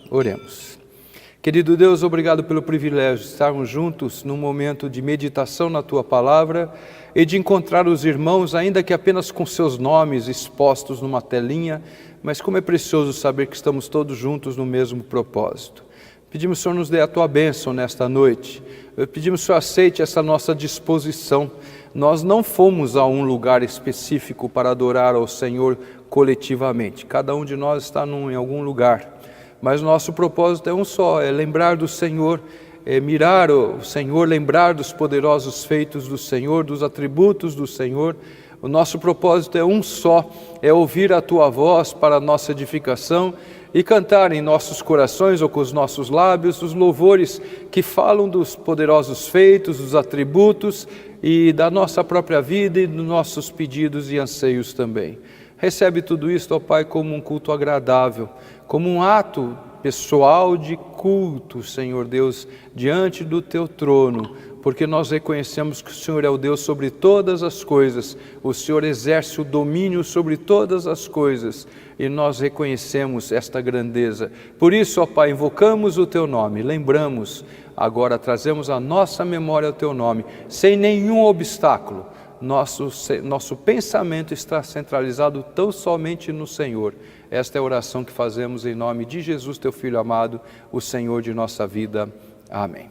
Oremos. Querido Deus, obrigado pelo privilégio de estarmos juntos num momento de meditação na Tua Palavra e de encontrar os irmãos, ainda que apenas com seus nomes expostos numa telinha, mas como é precioso saber que estamos todos juntos no mesmo propósito. Pedimos, Senhor, nos dê a Tua bênção nesta noite. Pedimos, Senhor, aceite essa nossa disposição. Nós não fomos a um lugar específico para adorar ao Senhor coletivamente. Cada um de nós está em algum lugar. Mas nosso propósito é um só, é lembrar do Senhor, é mirar o Senhor, lembrar dos poderosos feitos do Senhor, dos atributos do Senhor. O nosso propósito é um só, é ouvir a Tua voz para a nossa edificação e cantar em nossos corações ou com os nossos lábios os louvores que falam dos poderosos feitos, dos atributos e da nossa própria vida e dos nossos pedidos e anseios também. Recebe tudo isso, ó Pai, como um culto agradável, como um ato pessoal de culto, Senhor Deus, diante do Teu trono, porque nós reconhecemos que o Senhor é o Deus sobre todas as coisas, o Senhor exerce o domínio sobre todas as coisas, e nós reconhecemos esta grandeza. Por isso, ó Pai, invocamos o Teu nome, lembramos, agora trazemos à nossa memória o Teu nome, sem nenhum obstáculo. Nosso pensamento está centralizado tão somente no Senhor. Esta é a oração que fazemos em nome de Jesus, Teu Filho amado, o Senhor de nossa vida. Amém.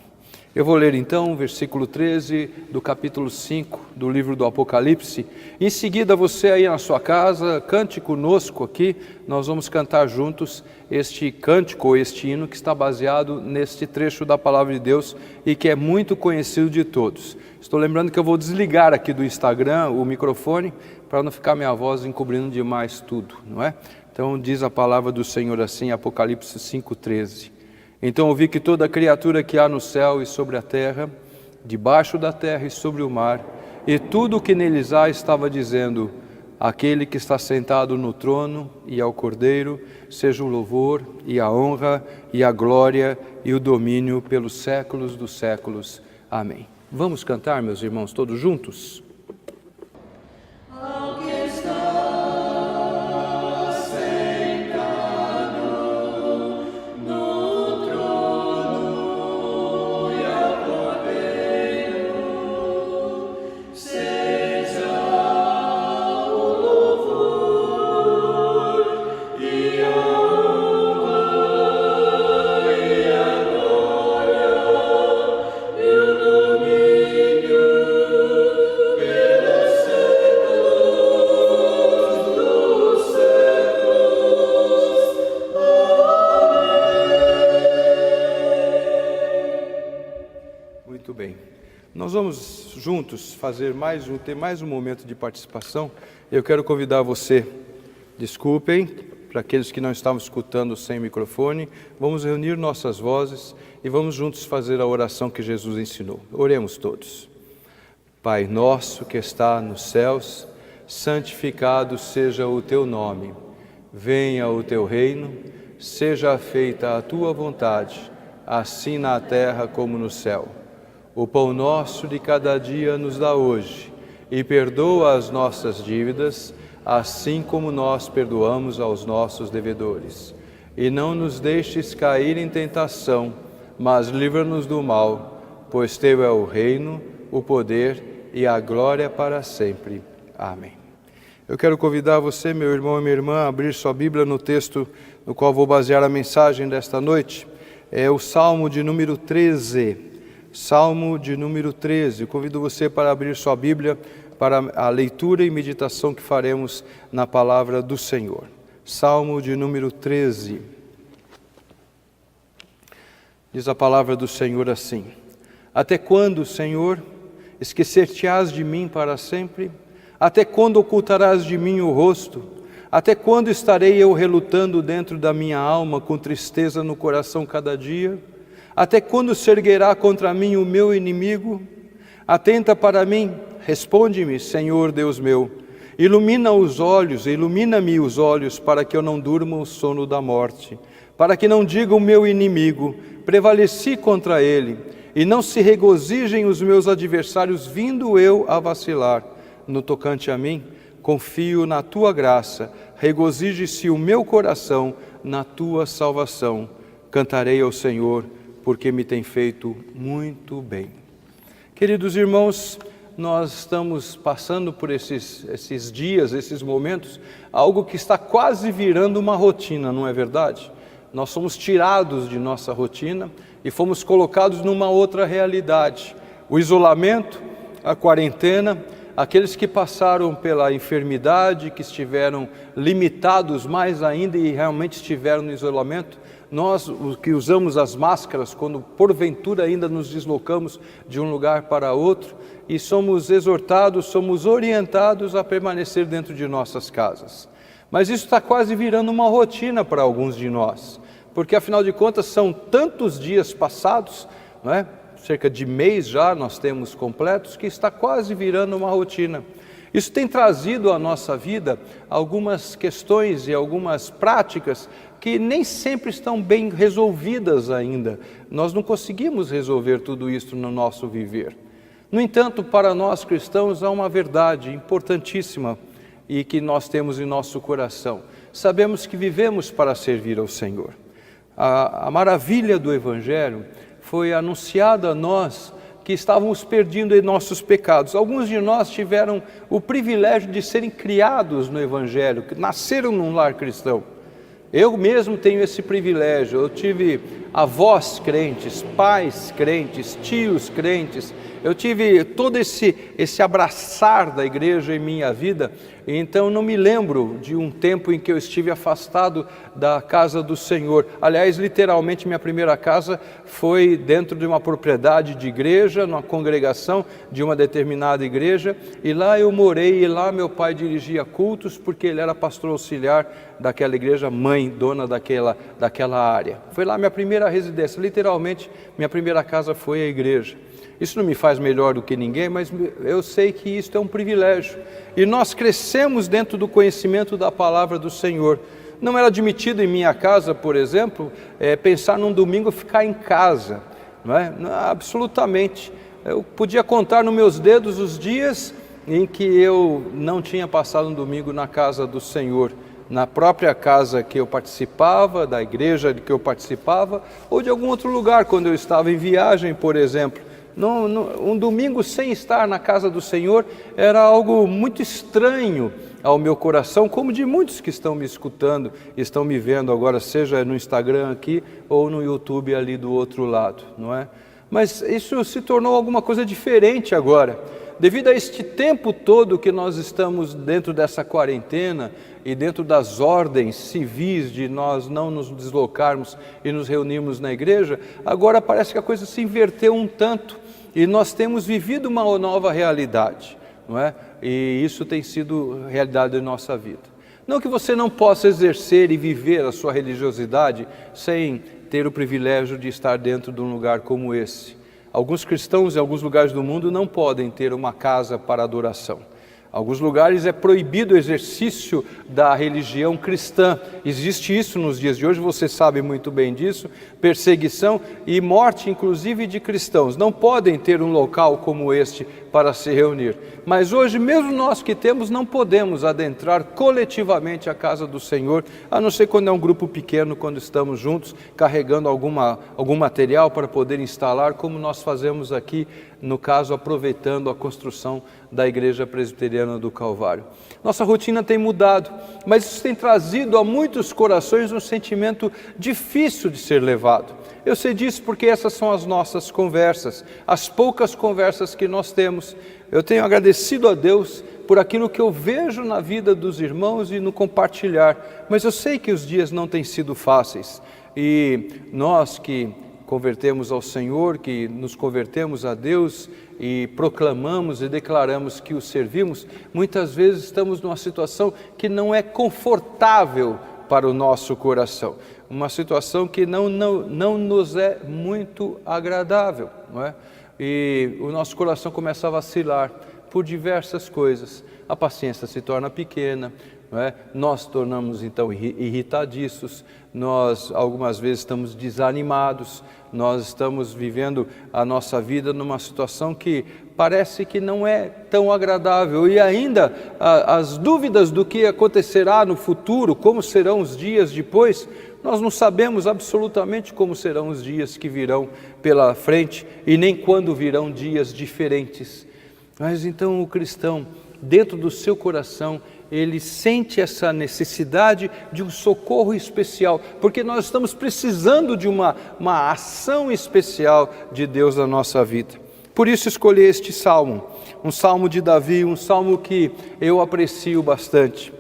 Eu vou ler então o versículo 13 do capítulo 5 do livro do Apocalipse. Em seguida, você aí na sua casa, cante conosco aqui. Nós vamos cantar juntos este cântico, este hino que está baseado neste trecho da Palavra de Deus e que é muito conhecido de todos. Estou lembrando que eu vou desligar aqui do Instagram o microfone para não ficar minha voz encobrindo demais tudo, não é? Então diz a palavra do Senhor assim, Apocalipse 5:13. Então ouvi que toda criatura que há no céu e sobre a terra, debaixo da terra e sobre o mar, e tudo o que neles há, estava dizendo: aquele que está sentado no trono e ao Cordeiro, seja o louvor e a honra e a glória e o domínio pelos séculos dos séculos. Amém. Vamos cantar, meus irmãos, todos juntos? Nós vamos juntos ter mais um momento de participação. Eu quero convidar você, desculpem, para aqueles que não estavam escutando sem microfone, vamos reunir nossas vozes e vamos juntos fazer a oração que Jesus ensinou. Oremos todos. Pai nosso que está nos céus, santificado seja o Teu nome. Venha o Teu reino, seja feita a Tua vontade, assim na terra como no céu. O pão nosso de cada dia nos dá hoje, e perdoa as nossas dívidas, assim como nós perdoamos aos nossos devedores. E não nos deixes cair em tentação, mas livra-nos do mal, pois Teu é o reino, o poder e a glória para sempre. Amém. Eu quero convidar você, meu irmão e minha irmã, a abrir sua Bíblia no texto no qual vou basear a mensagem desta noite. É o Salmo de número 13. Salmo de número 13. Eu convido você para abrir sua Bíblia para a leitura e meditação que faremos na palavra do Senhor. Salmo de número 13. Diz a palavra do Senhor assim: até quando, Senhor, esquecer-te-ás de mim para sempre? Até quando ocultarás de mim o rosto? Até quando estarei eu relutando dentro da minha alma, com tristeza no coração cada dia? Até quando se erguerá contra mim o meu inimigo? Atenta para mim, responde-me, Senhor Deus meu. Ilumina-me os olhos, para que eu não durma o sono da morte. Para que não diga o meu inimigo, prevaleci contra ele, e não se regozijem os meus adversários, vindo eu a vacilar. No tocante a mim, confio na Tua graça, regozije-se o meu coração na Tua salvação. cantarei ao Senhor, porque me tem feito muito bem. Queridos irmãos, nós estamos passando por esses dias, esses momentos, algo que está quase virando uma rotina, não é verdade? Nós somos tirados de nossa rotina e fomos colocados numa outra realidade. O isolamento, a quarentena, aqueles que passaram pela enfermidade, que estiveram limitados mais ainda e realmente estiveram no isolamento, nós, os que usamos as máscaras, quando porventura ainda nos deslocamos de um lugar para outro, e somos exortados, somos orientados a permanecer dentro de nossas casas. Mas isso está quase virando uma rotina para alguns de nós, porque afinal de contas são tantos dias passados, não é? Cerca de mês já nós temos completos, que está quase virando uma rotina. Isso tem trazido à nossa vida algumas questões e algumas práticas que nem sempre estão bem resolvidas ainda. Nós não conseguimos resolver tudo isso no nosso viver. No entanto, para nós cristãos há uma verdade importantíssima e que nós temos em nosso coração. Sabemos que vivemos para servir ao Senhor. A maravilha do Evangelho foi anunciada a nós que estávamos perdendo em nossos pecados. Alguns de nós tiveram o privilégio de serem criados no Evangelho, que nasceram num lar cristão. Eu mesmo tenho esse privilégio, eu tive avós crentes, pais crentes, tios crentes, eu tive todo esse abraçar da igreja em minha vida, então não me lembro de um tempo em que eu estive afastado da casa do Senhor. Aliás, literalmente minha primeira casa foi dentro de uma propriedade de igreja, numa congregação de uma determinada igreja, e lá eu morei, e lá meu pai dirigia cultos, porque ele era pastor auxiliar daquela igreja, mãe, dona daquela área. Foi lá minha primeira residência, literalmente minha primeira casa foi a igreja. Isso não me faz melhor do que ninguém, mas eu sei que isso é um privilégio. E nós crescemos dentro do conhecimento da palavra do Senhor. Não era admitido em minha casa, por exemplo, pensar num domingo ficar em casa, não é? Absolutamente. Eu podia contar nos meus dedos os dias em que eu não tinha passado um domingo na casa do Senhor, na própria casa que eu participava, da igreja que eu participava, ou de algum outro lugar, quando eu estava em viagem, por exemplo. Um domingo sem estar na casa do Senhor era algo muito estranho ao meu coração, como de muitos que estão me escutando, estão me vendo agora, seja no Instagram aqui ou no YouTube ali do outro lado, não é? Mas isso se tornou alguma coisa diferente agora. Devido a este tempo todo que nós estamos dentro dessa quarentena e dentro das ordens civis de nós não nos deslocarmos e nos reunirmos na igreja, agora parece que a coisa se inverteu um tanto e nós temos vivido uma nova realidade, não é? E isso tem sido realidade em nossa vida. Não que você não possa exercer e viver a sua religiosidade sem ter o privilégio de estar dentro de um lugar como esse. Alguns cristãos em alguns lugares do mundo não podem ter uma casa para adoração. Em alguns lugares é proibido o exercício da religião cristã. Existe isso nos dias de hoje, você sabe muito bem disso. Perseguição e morte, inclusive, de cristãos. Não podem ter um local como este para se reunir. Mas hoje, mesmo nós que temos, não podemos adentrar coletivamente a casa do Senhor, a não ser quando é um grupo pequeno, quando estamos juntos, carregando algum material para poder instalar, como nós fazemos aqui, no caso, aproveitando a construção da Igreja Presbiteriana do Calvário. Nossa rotina tem mudado, mas isso tem trazido a muitos corações um sentimento difícil de ser levado. Eu sei disso porque essas são as nossas conversas, as poucas conversas que nós temos. Eu tenho agradecido a Deus por aquilo que eu vejo na vida dos irmãos e no compartilhar, mas eu sei que os dias não têm sido fáceis. E nós que convertemos ao Senhor, que nos convertemos a Deus e proclamamos e declaramos que o servimos, muitas vezes estamos numa situação que não é confortável para o nosso coração, uma situação que não nos é muito agradável, não é? E o nosso coração começa a vacilar. por diversas coisas. A paciência se torna pequena, não é? Nós tornamos então irritadiços, nós algumas vezes estamos desanimados, nós estamos vivendo a nossa vida numa situação que parece que não é tão agradável, e ainda as dúvidas do que acontecerá no futuro, como serão os dias depois, nós não sabemos absolutamente como serão os dias que virão pela frente, e nem quando virão dias diferentes. Mas então o cristão, dentro do seu coração, ele sente essa necessidade de um socorro especial, porque nós estamos precisando de uma ação especial de Deus na nossa vida. Por isso escolhi este salmo, um salmo de Davi, um salmo que eu aprecio bastante.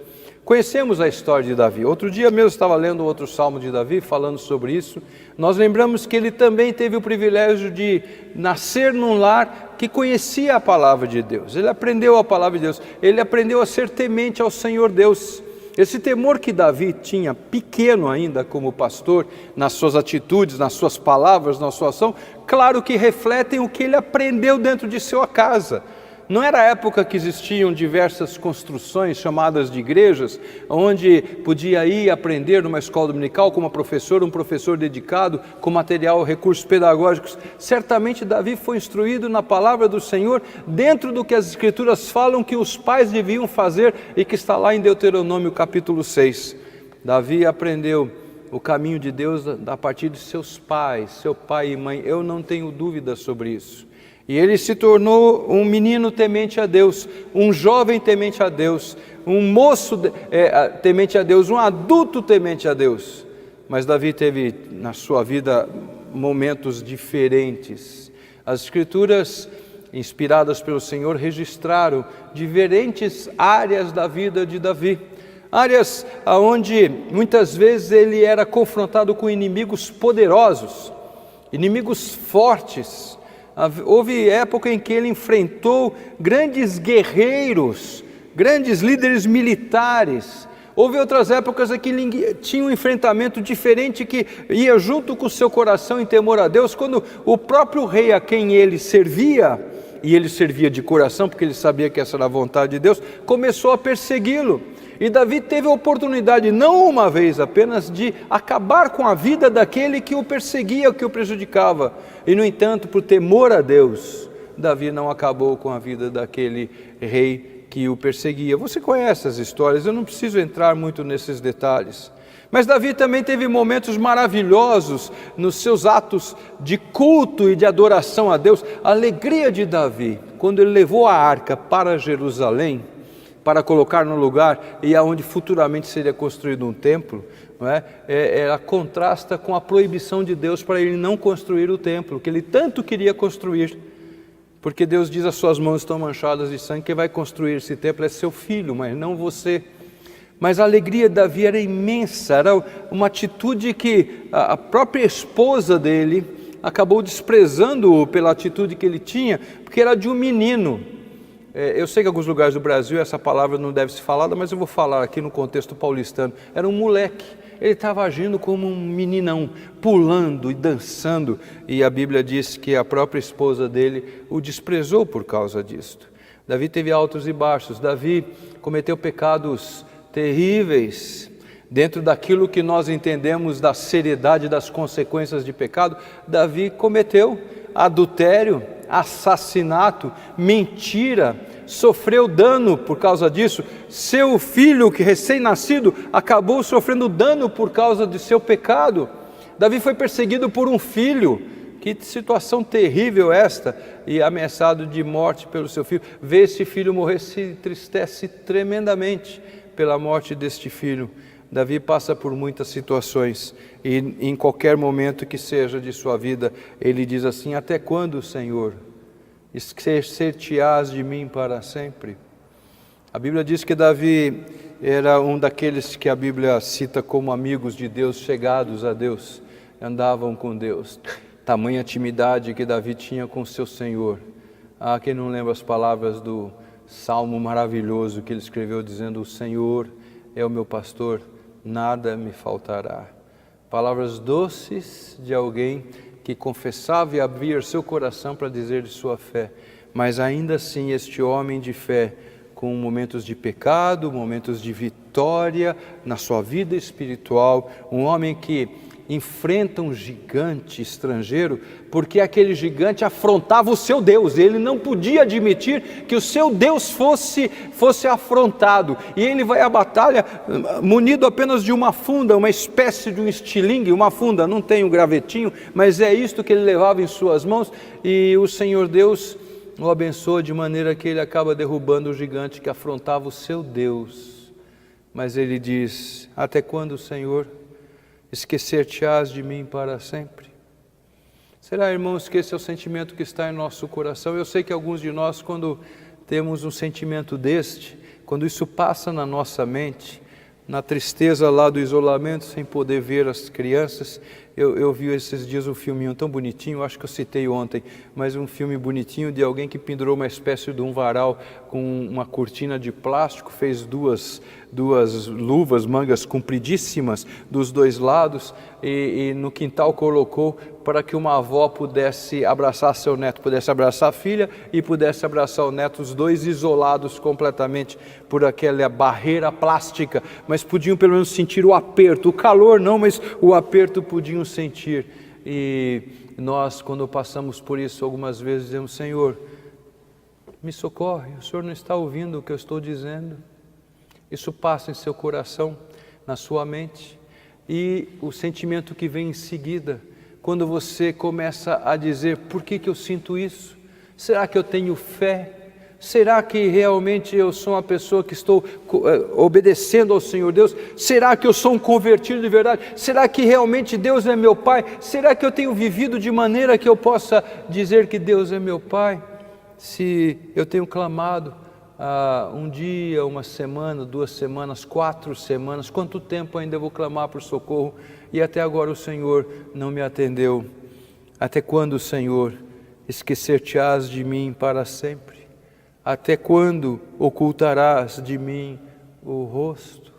Conhecemos a história de Davi. Outro dia mesmo estava lendo outro salmo de Davi, falando sobre isso. Nós lembramos que ele também teve o privilégio de nascer num lar que conhecia a palavra de Deus. Ele aprendeu a palavra de Deus, ele aprendeu a ser temente ao Senhor Deus. Esse temor que Davi tinha, pequeno ainda como pastor, nas suas atitudes, nas suas palavras, na sua ação, claro que refletem o que ele aprendeu dentro de sua casa. Não era a época que existiam diversas construções chamadas de igrejas, onde podia ir aprender numa escola dominical com uma professora, um professor dedicado, com material, recursos pedagógicos. Certamente Davi foi instruído na palavra do Senhor, dentro do que as Escrituras falam que os pais deviam fazer e que está lá em Deuteronômio capítulo 6. Davi aprendeu o caminho de Deus a partir de seus pais, seu pai e mãe, eu não tenho dúvida sobre isso. E ele se tornou um menino temente a Deus, um jovem temente a Deus, um moço temente a Deus, um adulto temente a Deus. Mas Davi teve na sua vida momentos diferentes. As Escrituras, inspiradas pelo Senhor, registraram diferentes áreas da vida de Davi. Áreas onde muitas vezes ele era confrontado com inimigos poderosos, inimigos fortes. Houve época em que ele enfrentou grandes guerreiros, grandes líderes militares. Houve outras épocas em que ele tinha um enfrentamento diferente que ia junto com o seu coração em temor a Deus, quando o próprio rei a quem ele servia, e ele servia de coração porque ele sabia que essa era a vontade de Deus, começou a persegui-lo. E Davi teve a oportunidade, não uma vez apenas, de acabar com a vida daquele que o perseguia, que o prejudicava. E no entanto, por temor a Deus, Davi não acabou com a vida daquele rei que o perseguia. Você conhece as histórias, eu não preciso entrar muito nesses detalhes. Mas Davi também teve momentos maravilhosos nos seus atos de culto e de adoração a Deus. A alegria de Davi, quando ele levou a arca para Jerusalém, para colocar no lugar e aonde futuramente seria construído um templo, não é? Ela contrasta com a proibição de Deus para ele não construir o templo, que ele tanto queria construir, porque Deus diz: as suas mãos estão manchadas de sangue, quem vai construir esse templo é seu filho, mas não você. Mas a alegria de Davi era imensa, era uma atitude que a própria esposa dele acabou desprezando-o pela atitude que ele tinha, porque era de um menino. Eu sei que em alguns lugares do Brasil essa palavra não deve ser falada, mas eu vou falar aqui no contexto paulistano. Era um moleque, ele estava agindo como um meninão, pulando e dançando, e a Bíblia diz que a própria esposa dele o desprezou por causa disto. Davi teve altos e baixos, Davi cometeu pecados terríveis. Dentro daquilo que nós entendemos da seriedade das consequências de pecado, Davi cometeu adultério, assassinato, mentira, sofreu dano por causa disso. Seu filho, que recém-nascido, acabou sofrendo dano por causa de seu pecado. Davi foi perseguido por um filho. Que situação terrível esta, e ameaçado de morte pelo seu filho. Ver esse filho morrer se entristece tremendamente pela morte deste filho. Davi passa por muitas situações, e em qualquer momento que seja de sua vida, ele diz assim: até quando, Senhor, esquecer-te-ás de mim para sempre? A Bíblia diz que Davi era um daqueles que a Bíblia cita como amigos de Deus, chegados a Deus, andavam com Deus. Tamanha intimidade que Davi tinha com seu Senhor. Quem não lembra as palavras do salmo maravilhoso que ele escreveu dizendo: o Senhor é o meu pastor, nada me faltará. Palavras doces de alguém que confessava e abria seu coração para dizer de sua fé. mas ainda assim este homem de fé, com momentos de pecado, momentos de vitória na sua vida espiritual, um homem que enfrenta um gigante estrangeiro, porque aquele gigante afrontava o seu Deus, ele não podia admitir que o seu Deus fosse afrontado, e ele vai à batalha munido apenas de uma funda, uma espécie de um estilingue, uma funda, não tem um gravetinho, mas é isto que ele levava em suas mãos, e o Senhor Deus o abençoa de maneira que ele acaba derrubando o gigante que afrontava o seu Deus. Mas ele diz: até quando, Senhor, esquecer-te-ás de mim para sempre? Será, irmãos, que esse é o sentimento que está em nosso coração? Eu sei que alguns de nós, quando temos um sentimento deste, quando isso passa na nossa mente, na tristeza lá do isolamento, sem poder ver as crianças, eu vi esses dias um filminho tão bonitinho, acho que eu citei ontem, mas um filme bonitinho de alguém que pendurou uma espécie de um varal com uma cortina de plástico, fez duas luvas, mangas compridíssimas dos dois lados, e no quintal colocou para que uma avó pudesse abraçar seu neto, pudesse abraçar a filha e pudesse abraçar o neto, os dois isolados completamente por aquela barreira plástica, mas podiam pelo menos sentir o aperto, o calor não, mas o aperto podiam sentir. E nós, quando passamos por isso algumas vezes, dizemos: Senhor, me socorre, o Senhor não está ouvindo o que eu estou dizendo. Isso passa em seu coração, na sua mente, e o sentimento que vem em seguida, quando você começa a dizer: por que eu sinto isso? Será que eu tenho fé? Será que realmente eu sou uma pessoa que estou obedecendo ao Senhor Deus? Será que eu sou um convertido de verdade? Será que realmente Deus é meu Pai? Será que eu tenho vivido de maneira que eu possa dizer que Deus é meu Pai? Se eu tenho clamado um dia, uma semana, 2 semanas, 4 semanas, quanto tempo ainda eu vou clamar por socorro? E até agora o Senhor não me atendeu. Até quando, Senhor, esquecer-te-ás de mim para sempre? Até quando ocultarás de mim o rosto?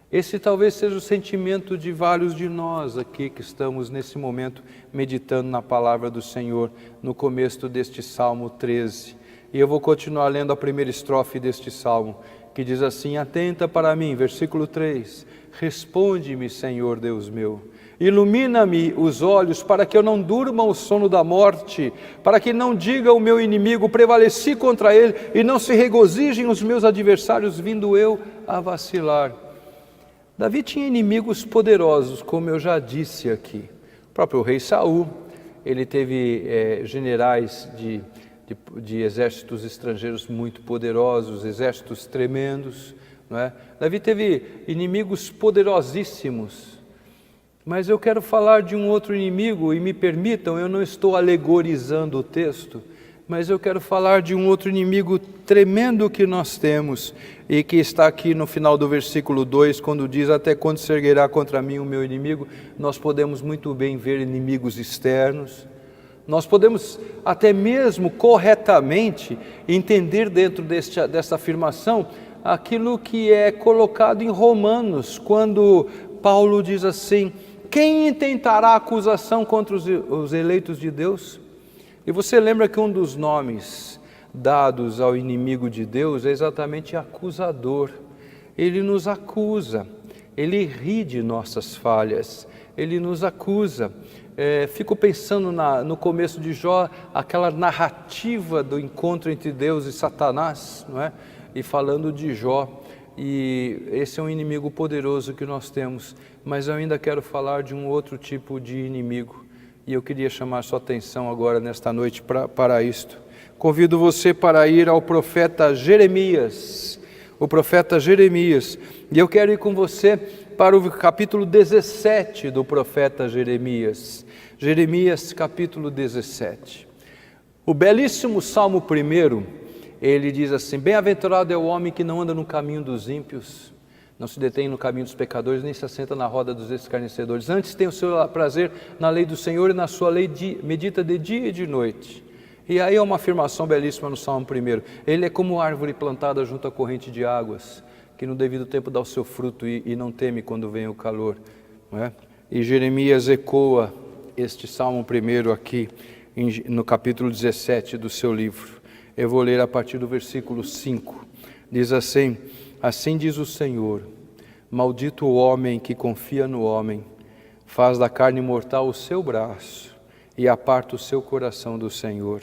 Esse talvez seja o sentimento de vários de nós aqui que estamos nesse momento meditando na palavra do Senhor, no começo deste Salmo 13. E eu vou continuar lendo a primeira estrofe deste Salmo, que diz assim: atenta para mim, versículo 3, responde-me, Senhor Deus meu, ilumina-me os olhos para que eu não durma o sono da morte, para que não diga o meu inimigo: prevaleci contra ele, e não se regozijem os meus adversários, vindo eu a vacilar. Davi tinha inimigos poderosos, como eu já disse aqui. O próprio rei Saul, ele teve generais de exércitos estrangeiros muito poderosos, exércitos tremendos, não é? Davi teve inimigos poderosíssimos, mas eu quero falar de um outro inimigo, e me permitam, eu não estou alegorizando o texto, mas eu quero falar de um outro inimigo tremendo que nós temos, e que está aqui no final do versículo 2, quando diz: até quando se erguerá contra mim o meu inimigo? Nós podemos muito bem ver inimigos externos, nós podemos até mesmo corretamente entender dentro desta afirmação aquilo que é colocado em Romanos, quando Paulo diz assim: quem intentará acusação contra os eleitos de Deus? E você lembra que um dos nomes dados ao inimigo de Deus é exatamente acusador. Ele nos acusa, ele ri de nossas falhas, ele nos acusa. Fico pensando no começo de Jó, aquela narrativa do encontro entre Deus e Satanás, não é? E falando de Jó, e esse é um inimigo poderoso que nós temos, mas eu ainda quero falar de um outro tipo de inimigo, e eu queria chamar sua atenção agora nesta noite para isto. Convido você para ir ao profeta Jeremias, e eu quero ir com você para o capítulo 17 do profeta Jeremias. Jeremias capítulo 17. O belíssimo Salmo 1, ele diz assim: bem-aventurado é o homem que não anda no caminho dos ímpios, não se detém no caminho dos pecadores, nem se assenta na roda dos escarnecedores. Antes tem o seu prazer na lei do Senhor, e na sua lei medita de dia e de noite. E aí é uma afirmação belíssima no Salmo 1. Ele é como árvore plantada junto à corrente de águas, que no devido tempo dá o seu fruto e não teme quando vem o calor, não é? E Jeremias ecoa este Salmo 1 aqui, no capítulo 17 do seu livro. Eu vou ler a partir do versículo 5. Diz assim: assim diz o Senhor, maldito o homem que confia no homem, faz da carne mortal o seu braço e aparta o seu coração do Senhor.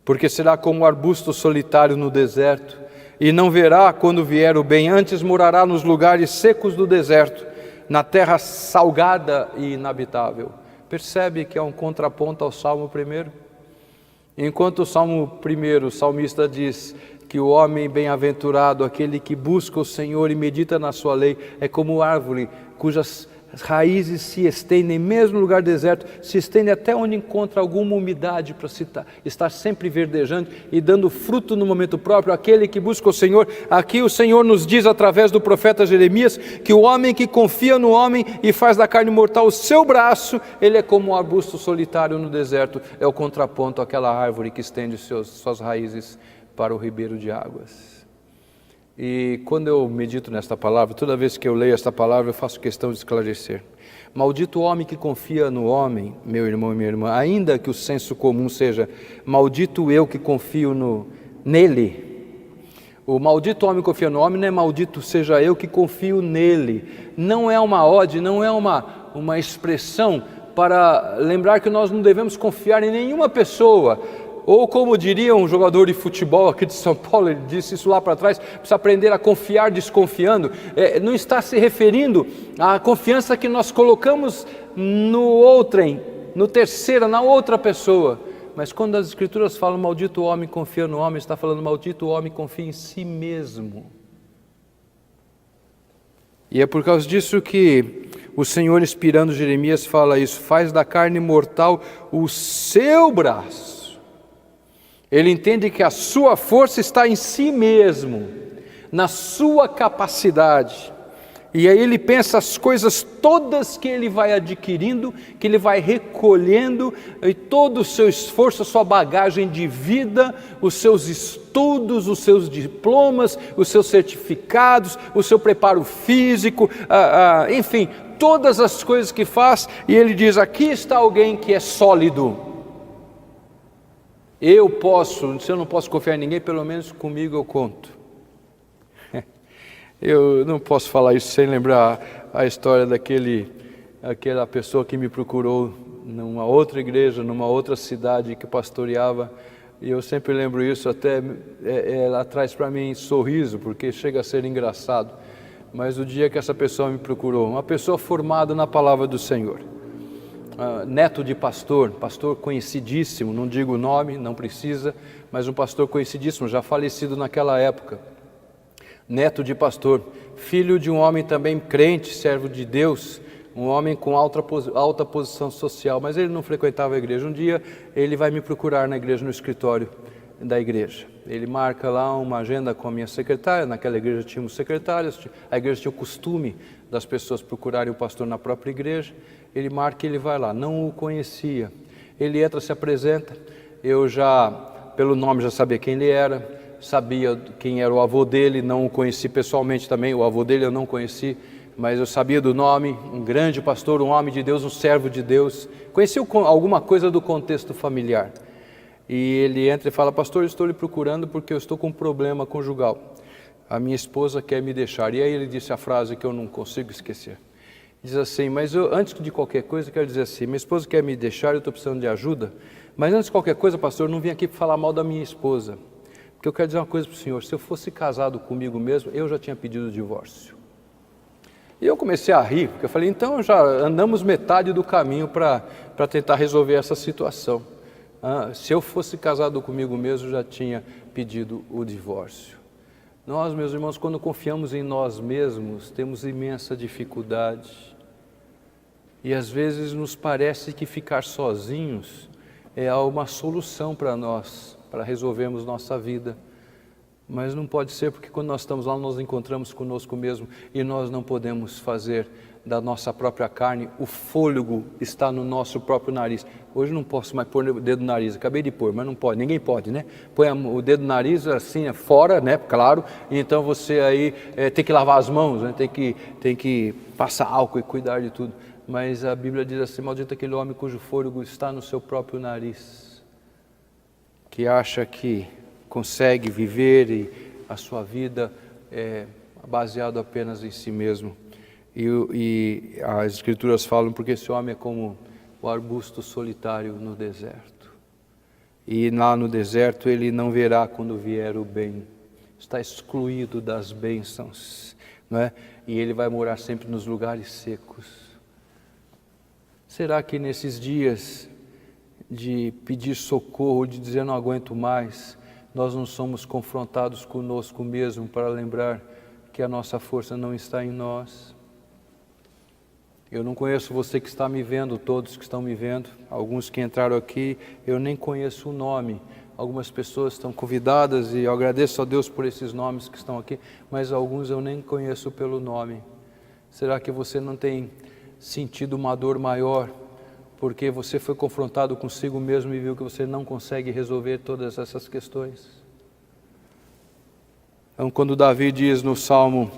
Porque será como um arbusto solitário no deserto, e não verá quando vier o bem, antes morará nos lugares secos do deserto, na terra salgada e inabitável. Percebe que é um contraponto ao Salmo 1? Enquanto o Salmo 1, o salmista diz que o homem bem-aventurado, aquele que busca o Senhor e medita na sua lei, é como árvore cujas raízes se estendem, mesmo no lugar deserto, se estendem até onde encontra alguma umidade para estar sempre verdejante e dando fruto no momento próprio. Aquele que busca o Senhor, aqui o Senhor nos diz através do profeta Jeremias, que o homem que confia no homem e faz da carne mortal o seu braço, ele é como um arbusto solitário no deserto, é o contraponto àquela árvore que estende suas raízes para o ribeiro de águas. E quando eu medito nesta palavra, toda vez que eu leio esta palavra, eu faço questão de esclarecer. Maldito o homem que confia no homem, meu irmão e minha irmã, ainda que o senso comum seja, maldito eu que confio nele. O maldito homem que confia no homem não é maldito seja eu que confio nele. Não é uma ode, não é uma expressão para lembrar que nós não devemos confiar em nenhuma pessoa. Ou como diria um jogador de futebol aqui de São Paulo, ele disse isso lá para trás, precisa aprender a confiar desconfiando. Não está se referindo à confiança que nós colocamos no outrem, no terceiro, na outra pessoa. Mas quando as Escrituras falam maldito o homem confia no homem, está falando maldito o homem confia em si mesmo. E é por causa disso que o Senhor, inspirando Jeremias, fala isso: faz da carne mortal o seu braço. Ele entende que a sua força está em si mesmo, na sua capacidade. E aí ele pensa as coisas todas que ele vai adquirindo, que ele vai recolhendo, e todo o seu esforço, a sua bagagem de vida, os seus estudos, os seus diplomas, os seus certificados, o seu preparo físico, enfim, todas as coisas que faz, e ele diz: aqui está alguém que é sólido. Eu posso, se eu não posso confiar em ninguém, pelo menos comigo eu conto. Eu não posso falar isso sem lembrar a história daquela pessoa que me procurou numa outra igreja, numa outra cidade que pastoreava, e eu sempre lembro isso, até ela traz para mim sorriso, porque chega a ser engraçado. Mas o dia que essa pessoa me procurou, uma pessoa formada na palavra do Senhor, neto de pastor conhecidíssimo, não digo o nome, não precisa, mas um pastor conhecidíssimo, já falecido naquela época, neto de pastor, filho de um homem também crente, servo de Deus, um homem com alta posição social, mas ele não frequentava a igreja. Um dia ele vai me procurar na igreja, no escritório da igreja. Ele marca lá uma agenda com a minha secretária, naquela igreja tínhamos secretárias, a igreja tinha o costume das pessoas procurarem o pastor na própria igreja. Ele marca e ele vai lá, não o conhecia. Ele entra, se apresenta, eu já, pelo nome, já sabia quem ele era, sabia quem era o avô dele, não o conheci pessoalmente também, o avô dele eu não conheci, mas eu sabia do nome, um grande pastor, um homem de Deus, um servo de Deus, conheci alguma coisa do contexto familiar. E ele entra e fala: pastor, eu estou lhe procurando porque eu estou com um problema conjugal, a minha esposa quer me deixar. E aí ele disse a frase que eu não consigo esquecer. Diz assim: mas eu, antes de qualquer coisa, eu quero dizer assim, minha esposa quer me deixar, eu estou precisando de ajuda, mas antes de qualquer coisa, pastor, eu não vim aqui para falar mal da minha esposa, porque eu quero dizer uma coisa para o senhor: se eu fosse casado comigo mesmo, eu já tinha pedido o divórcio. E eu comecei a rir, porque eu falei: então já andamos metade do caminho para tentar resolver essa situação. Se eu fosse casado comigo mesmo, já tinha pedido o divórcio. Nós, meus irmãos, quando confiamos em nós mesmos, temos imensa dificuldade. E às vezes nos parece que ficar sozinhos é uma solução para nós, para resolvermos nossa vida. Mas não pode ser, porque quando nós estamos lá, nós encontramos conosco mesmo e nós não podemos fazer da nossa própria carne, o fôlego está no nosso próprio nariz. Hoje não posso mais pôr o dedo no nariz, acabei de pôr, mas não pode, ninguém pode, né? Põe o dedo no nariz assim, fora, né? Claro, e então você aí tem que lavar as mãos, né? Tem que passar álcool e cuidar de tudo. Mas a Bíblia diz assim: maldito aquele homem cujo fôlego está no seu próprio nariz, que acha que consegue viver e a sua vida é baseado apenas em si mesmo. E as Escrituras falam porque esse homem é como o arbusto solitário no deserto. E lá no deserto ele não verá quando vier o bem. Está excluído das bênçãos, não é? E ele vai morar sempre nos lugares secos. Será que nesses dias de pedir socorro, de dizer não aguento mais, nós não somos confrontados conosco mesmo para lembrar que a nossa força não está em nós? Eu não conheço você que está me vendo, todos que estão me vendo, alguns que entraram aqui, eu nem conheço o nome. Algumas pessoas estão convidadas e eu agradeço a Deus por esses nomes que estão aqui, mas alguns eu nem conheço pelo nome. Será que você não tem sentido uma dor maior porque você foi confrontado consigo mesmo e viu que você não consegue resolver todas essas questões? Então, quando Davi diz no Salmo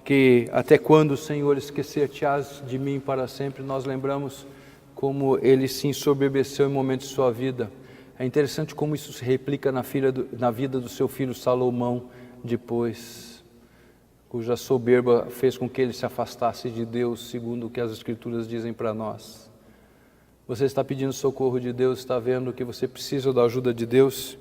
que até quando, Senhor, esquecer-te-ás de mim para sempre, nós lembramos como ele se ensoberbeceu em momentos de sua vida. É interessante como isso se replica na vida do seu filho Salomão depois, cuja soberba fez com que ele se afastasse de Deus, segundo o que as Escrituras dizem para nós. Você está pedindo socorro de Deus, está vendo que você precisa da ajuda de Deus?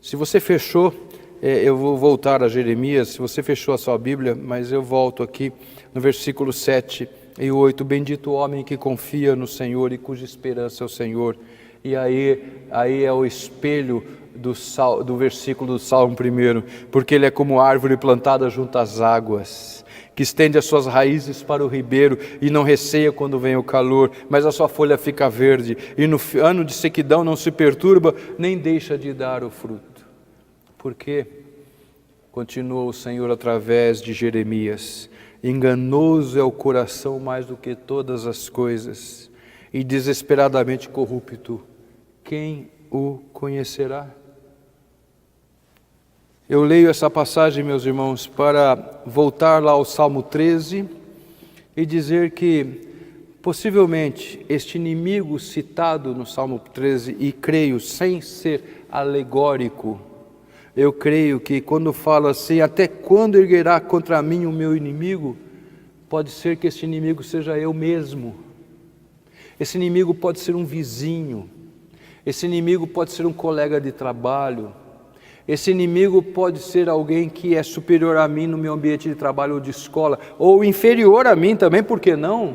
Se você fechou, eu vou voltar a Jeremias, se você fechou a sua Bíblia, mas eu volto aqui no versículo 7 e 8, bendito o homem que confia no Senhor e cuja esperança é o Senhor. E aí é o espelho do versículo do Salmo 1, porque ele é como árvore plantada junto às águas, que estende as suas raízes para o ribeiro e não receia quando vem o calor, mas a sua folha fica verde, e no ano de sequidão não se perturba, nem deixa de dar o fruto. Porque, continuou o Senhor através de Jeremias, enganoso é o coração mais do que todas as coisas, e desesperadamente corrupto, quem o conhecerá? Eu leio essa passagem, meus irmãos, para voltar lá ao Salmo 13 e dizer que, possivelmente, este inimigo citado no Salmo 13, e creio, sem ser alegórico, eu creio que quando fala assim, até quando erguerá contra mim o meu inimigo, pode ser que este inimigo seja eu mesmo. Esse inimigo pode ser um vizinho, esse inimigo pode ser um colega de trabalho, esse inimigo pode ser alguém que é superior a mim no meu ambiente de trabalho ou de escola, ou inferior a mim também, por que não?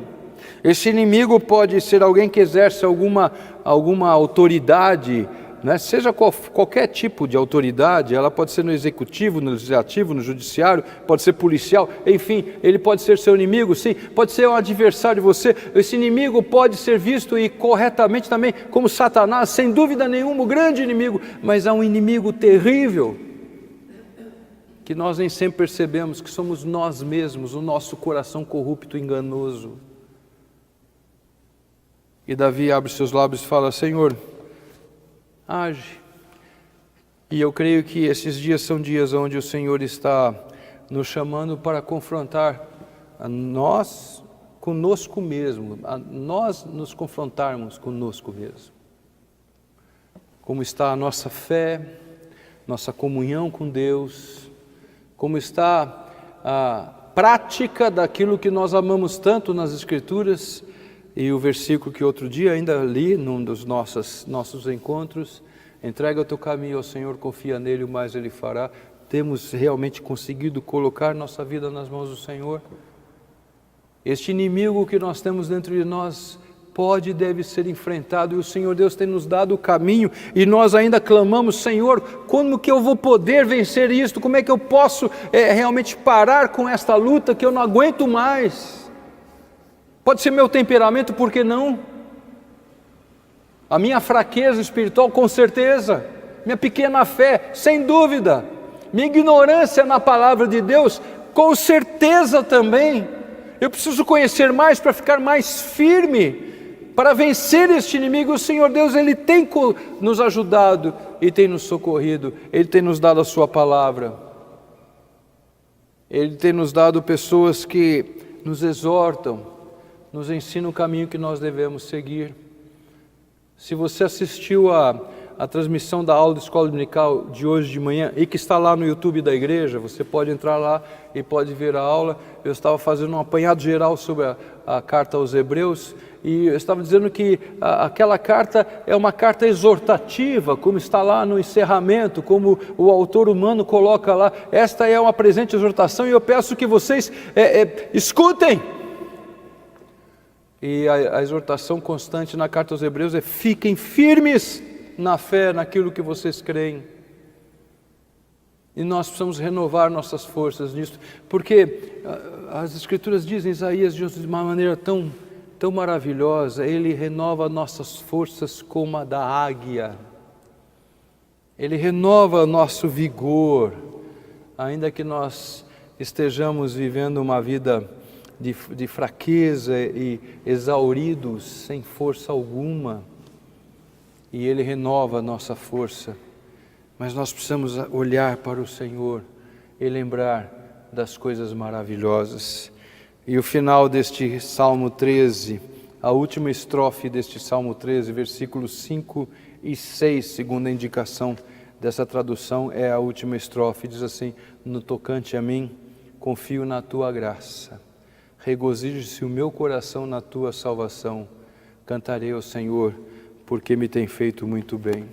Esse inimigo pode ser alguém que exerce alguma autoridade, né? Seja qualquer tipo de autoridade, ela pode ser no executivo, no legislativo, no judiciário, pode ser policial, enfim, ele pode ser seu inimigo, sim, pode ser um adversário de você. Esse inimigo pode ser visto e corretamente também como Satanás, sem dúvida nenhuma, o grande inimigo, mas há um inimigo terrível, que nós nem sempre percebemos, que somos nós mesmos, o nosso coração corrupto e enganoso. E Davi abre seus lábios e fala, Senhor, age. E eu creio que esses dias são dias onde o Senhor está nos chamando para confrontar a nós conosco mesmo, a nós nos confrontarmos conosco mesmo. Como está a nossa fé, nossa comunhão com Deus, como está a prática daquilo que nós amamos tanto nas Escrituras. E o versículo que outro dia ainda li num dos nossos encontros, entrega o teu caminho ao Senhor, confia nele, o mais ele fará. Temos realmente conseguido colocar nossa vida nas mãos do Senhor? Este inimigo que nós temos dentro de nós pode e deve ser enfrentado, e o Senhor Deus tem nos dado o caminho, e nós ainda clamamos, Senhor, como que eu vou poder vencer isto? Como é que eu posso realmente parar com esta luta que eu não aguento mais? Pode ser meu temperamento, por que não? A minha fraqueza espiritual, com certeza. Minha pequena fé, sem dúvida. Minha ignorância na palavra de Deus, com certeza também. Eu preciso conhecer mais para ficar mais firme, para vencer este inimigo. O Senhor Deus, Ele tem nos ajudado e tem nos socorrido. Ele tem nos dado a Sua palavra. Ele tem nos dado pessoas que nos exortam, nos ensina o caminho que nós devemos seguir. Se você assistiu a transmissão da aula de escola dominical de hoje de manhã e que está lá no YouTube da igreja, você pode entrar lá e pode ver a aula. Eu estava fazendo um apanhado geral sobre a carta aos Hebreus e eu estava dizendo que aquela carta é uma carta exortativa, como está lá no encerramento, como o autor humano coloca lá. Esta é uma presente exortação e eu peço que vocês escutem. E a exortação constante na carta aos Hebreus é: fiquem firmes na fé, naquilo que vocês creem. E nós precisamos renovar nossas forças nisso, porque as Escrituras dizem, Isaías diz de uma maneira tão maravilhosa, Ele renova nossas forças como a da águia. Ele renova nosso vigor, ainda que nós estejamos vivendo uma vida de fraqueza e exauridos, sem força alguma, e Ele renova a nossa força, mas nós precisamos olhar para o Senhor e lembrar das coisas maravilhosas. E o final deste Salmo 13, a última estrofe deste Salmo 13, versículos 5 e 6, segundo a indicação dessa tradução, é a última estrofe, diz assim: no tocante a mim, confio na Tua graça. Regozije-se o meu coração na Tua salvação. Cantarei ao Senhor, porque me tem feito muito bem.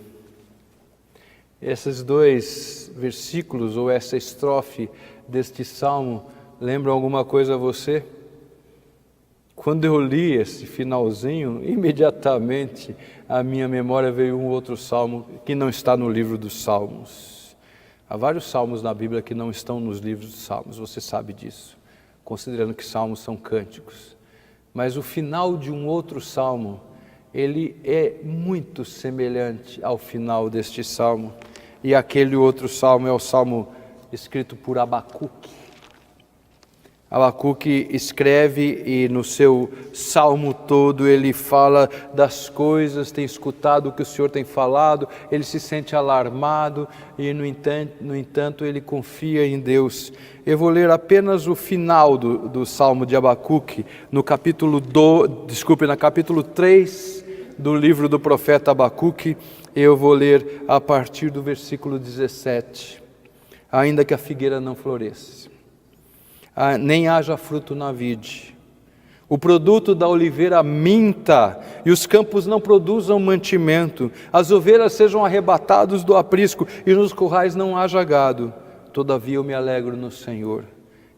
Esses dois versículos, ou essa estrofe deste salmo, lembram alguma coisa a você? Quando eu li esse finalzinho, imediatamente à minha memória veio um outro salmo que não está no livro dos Salmos. Há vários salmos na Bíblia que não estão nos livros dos Salmos, você sabe disso, considerando que salmos são cânticos. Mas o final de um outro salmo, ele é muito semelhante ao final deste salmo. E aquele outro salmo é o salmo escrito por Abacuque. Abacuque escreve e no seu salmo todo ele fala das coisas, tem escutado o que o Senhor tem falado, ele se sente alarmado e no entanto ele confia em Deus. Eu vou ler apenas o final do salmo de Abacuque, no capítulo 3 do livro do profeta Abacuque. Eu vou ler a partir do versículo 17. Ainda que a figueira não floresça, nem haja fruto na vide, o produto da oliveira minta, e os campos não produzam mantimento, as ovelhas sejam arrebatadas do aprisco, e nos currais não haja gado, todavia eu me alegro no Senhor,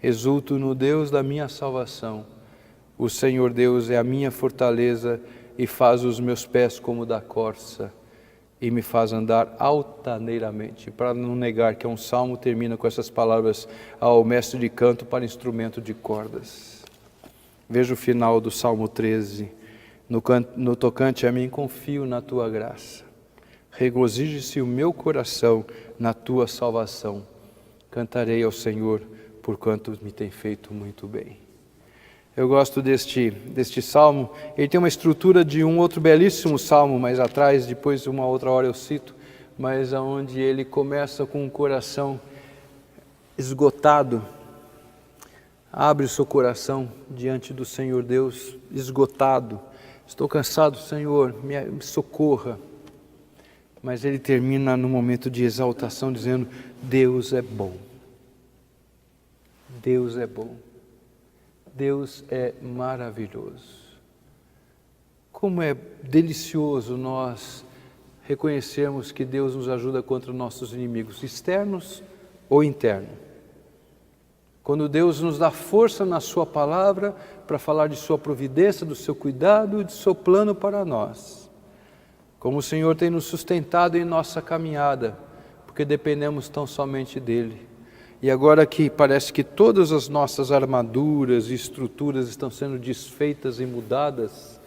exulto no Deus da minha salvação. O Senhor Deus é a minha fortaleza, e faz os meus pés como da corça, e me faz andar altaneiramente. Para não negar que é um salmo, termina com essas palavras ao mestre de canto para instrumento de cordas. Veja o final do Salmo 13. No tocante a mim, confio na Tua graça. Regozije-se o meu coração na Tua salvação. Cantarei ao Senhor, porquanto me tem feito muito bem. Eu gosto deste salmo. Ele tem uma estrutura de um outro belíssimo salmo mais atrás, depois uma outra hora eu cito, mas onde ele começa com um coração esgotado. Abre o seu coração diante do Senhor Deus, esgotado. Estou cansado, Senhor, me socorra. Mas ele termina num momento de exaltação dizendo: Deus é bom. Deus é bom. Deus é maravilhoso. Como é delicioso nós reconhecermos que Deus nos ajuda contra nossos inimigos, externos ou internos. Quando Deus nos dá força na Sua palavra para falar de Sua providência, do Seu cuidado e do Seu plano para nós. Como o Senhor tem nos sustentado em nossa caminhada, porque dependemos tão somente dEle. E agora que parece que todas as nossas armaduras e estruturas estão sendo desfeitas e mudadas,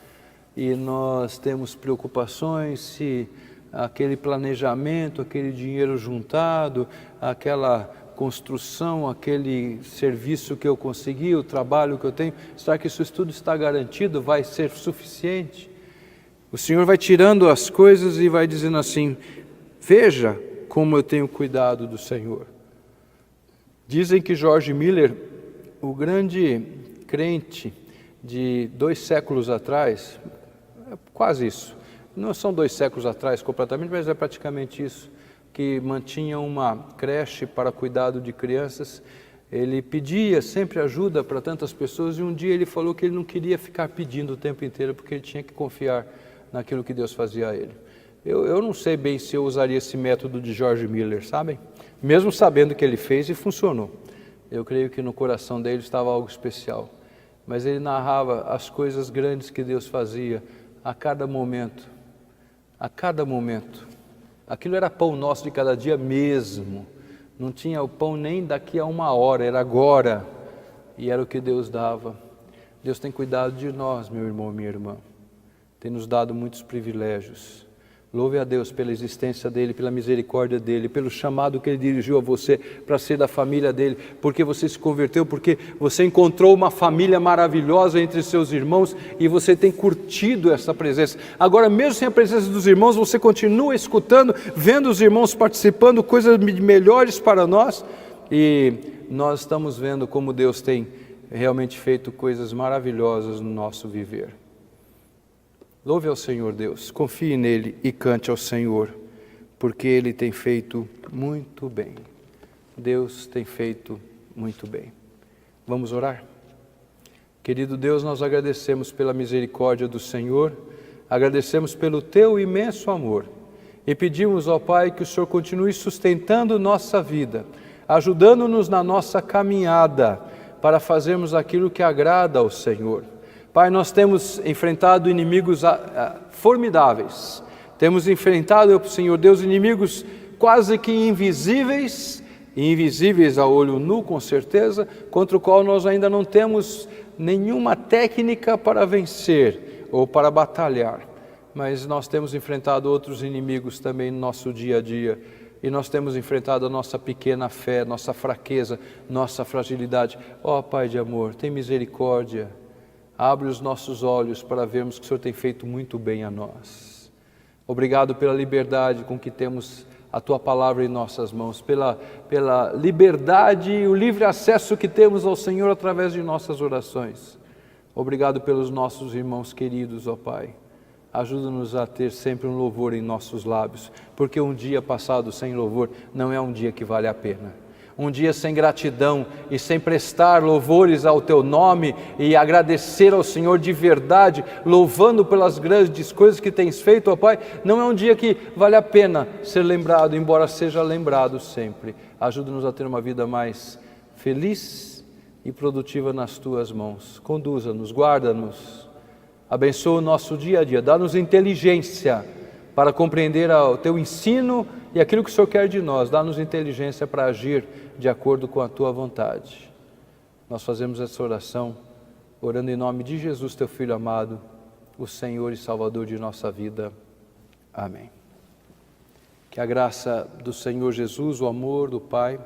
e nós temos preocupações se aquele planejamento, aquele dinheiro juntado, aquela construção, aquele serviço que eu consegui, o trabalho que eu tenho, será que isso tudo está garantido? Vai ser suficiente? O Senhor vai tirando as coisas e vai dizendo assim: veja como eu tenho cuidado do Senhor. Dizem que George Miller, o grande crente de 2 séculos atrás, quase isso, não são 2 séculos atrás completamente, mas é praticamente isso, que mantinha uma creche para cuidado de crianças. Ele pedia sempre ajuda para tantas pessoas e um dia ele falou que ele não queria ficar pedindo o tempo inteiro, porque ele tinha que confiar naquilo que Deus fazia a ele. Eu não sei bem se eu usaria esse método de George Miller, sabem? Mesmo sabendo que ele fez e funcionou. Eu creio que no coração dele estava algo especial. Mas ele narrava as coisas grandes que Deus fazia a cada momento. A cada momento. Aquilo era pão nosso de cada dia mesmo. Não tinha o pão nem daqui a 1 hora, era agora. E era o que Deus dava. Deus tem cuidado de nós, meu irmão, minha irmã. Tem nos dado muitos privilégios. Louve a Deus pela existência dEle, pela misericórdia dEle, pelo chamado que Ele dirigiu a você para ser da família dEle, porque você se converteu, porque você encontrou uma família maravilhosa entre seus irmãos e você tem curtido essa presença. Agora, mesmo sem a presença dos irmãos, você continua escutando, vendo os irmãos participando, coisas melhores para nós, e nós estamos vendo como Deus tem realmente feito coisas maravilhosas no nosso viver. Louve ao Senhor Deus, confie nele e cante ao Senhor, porque Ele tem feito muito bem. Deus tem feito muito bem. Vamos orar? Querido Deus, nós agradecemos pela misericórdia do Senhor, agradecemos pelo Teu imenso amor e pedimos, ó Pai, que o Senhor continue sustentando nossa vida, ajudando-nos na nossa caminhada para fazermos aquilo que agrada ao Senhor. Pai, nós temos enfrentado inimigos formidáveis, temos enfrentado, Senhor Deus, inimigos quase que invisíveis, e invisíveis a olho nu com certeza, contra o qual nós ainda não temos nenhuma técnica para vencer ou para batalhar, mas nós temos enfrentado outros inimigos também no nosso dia a dia, e nós temos enfrentado a nossa pequena fé, nossa fraqueza, nossa fragilidade. Ó Pai de amor, tem misericórdia. Abre os nossos olhos para vermos que o Senhor tem feito muito bem a nós. Obrigado pela liberdade com que temos a Tua palavra em nossas mãos, pela liberdade e o livre acesso que temos ao Senhor através de nossas orações. Obrigado pelos nossos irmãos queridos, ó Pai. Ajuda-nos a ter sempre um louvor em nossos lábios, porque um dia passado sem louvor não é um dia que vale a pena. Um dia sem gratidão e sem prestar louvores ao Teu nome e agradecer ao Senhor de verdade, louvando pelas grandes coisas que Tens feito, ó Pai, não é um dia que vale a pena ser lembrado, embora seja lembrado sempre. Ajuda-nos a ter uma vida mais feliz e produtiva nas Tuas mãos. Conduza-nos, guarda-nos, abençoa o nosso dia a dia, dá-nos inteligência para compreender o Teu ensino e aquilo que o Senhor quer de nós, dá-nos inteligência para agir de acordo com a Tua vontade. Nós fazemos essa oração, orando em nome de Jesus, Teu Filho amado, o Senhor e Salvador de nossa vida. Amém. Que a graça do Senhor Jesus, o amor do Pai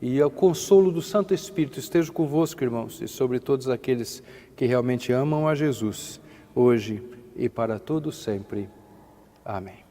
e o consolo do Santo Espírito esteja convosco, irmãos, e sobre todos aqueles que realmente amam a Jesus, hoje e para todo sempre. Amém.